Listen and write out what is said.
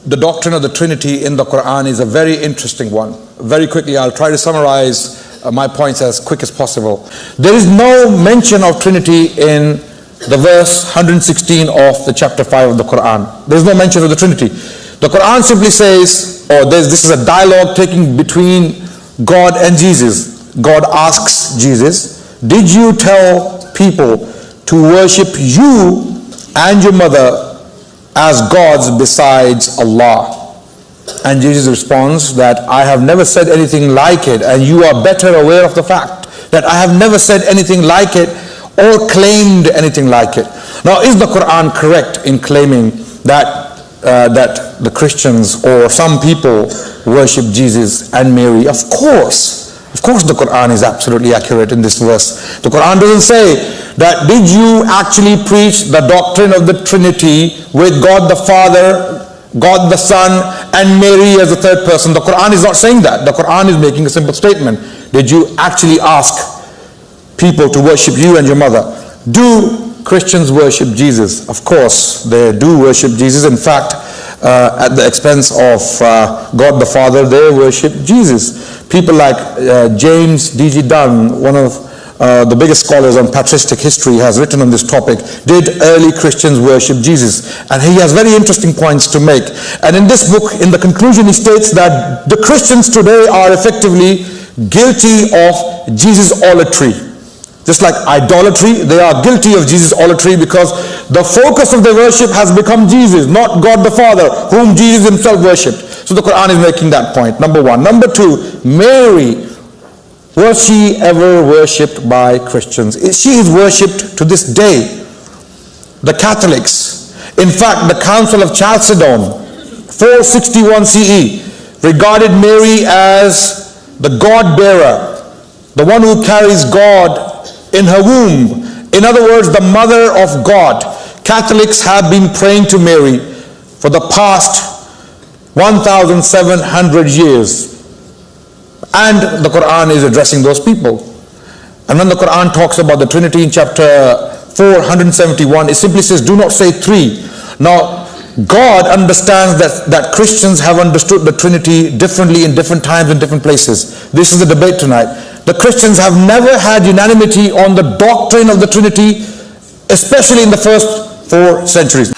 the doctrine of the Trinity in the Quran is a very interesting one. Very quickly, I'll try to summarize my points as quick as possible. There is no mention of Trinity in the verse 116 of the chapter 5 of the Quran. There's no mention of the Trinity. The Quran simply says, this is a dialogue taking between God and Jesus. God asks Jesus, did you tell people to worship you and your mother as gods besides Allah? And Jesus responds that I have never said anything like it, and you are better aware of the fact that I have never said anything like it or claimed anything like it. Now, is the Quran correct in claiming that the Christians or some people worship Jesus and Mary? Of course the Quran is absolutely accurate in this verse. The Quran doesn't say that did you actually preach the doctrine of the Trinity with God the Father, God the Son, and Mary as the third person. The Quran is not saying that. The Quran is making a simple statement. Did you actually ask people to worship you and your mother? Do Christians worship Jesus? Of course they do worship Jesus. In fact, at the expense of God the Father, they worship Jesus. People like James D.G. Dunn, one of the biggest scholars on patristic history, has written on this topic. Did early Christians worship Jesus? And he has very interesting points to make. And in this book, in the conclusion, he states that the Christians today are effectively guilty of Jesus-olatry. Just like idolatry, they are guilty of Jesus-olatry because the focus of their worship has become Jesus, not God the Father, whom Jesus himself worshipped. So the Quran is making that point, number one. Number two, Mary, was she ever worshipped by Christians? She is worshipped to this day. The Catholics, in fact, the Council of Chalcedon, 461 CE, regarded Mary as the God-bearer, the one who carries God in her womb. In other words, the mother of God. Catholics have been praying to Mary for the past 1,700 years. And the Quran is addressing those people. And when the Quran talks about the Trinity in chapter 471, it simply says, do not say three. Now, God understands that Christians have understood the Trinity differently in different times and different places. This is the debate tonight. The Christians have never had unanimity on the doctrine of the Trinity, especially in the first 4 centuries.